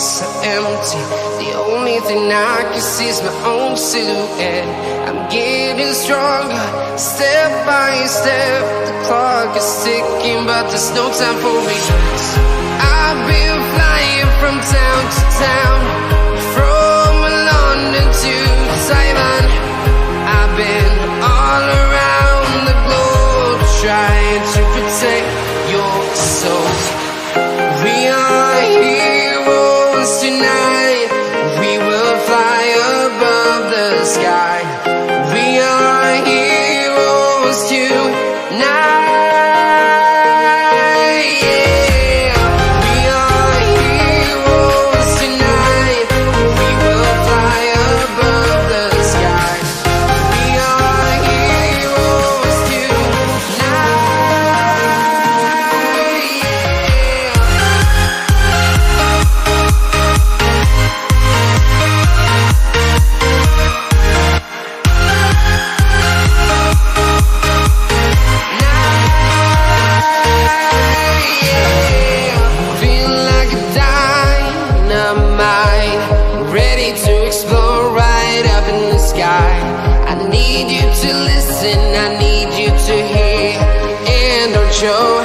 so empty. The only thing I can see is my own silhouette. I'm getting stronger, step by step. The clock is ticking, but there's no time for regrets. I've been flying from town to town, from London to Taiwan. I've been all around the globe, trying to protect your soul. We are heroes tonight. We will fly above the sky. We are heroes tonight. Yeah. We are heroes tonight. We will fly above the sky. We are heroes tonight. Feel like a dynamite, ready to explode right up in the sky. I need you to listen, I need you to hear, and don't show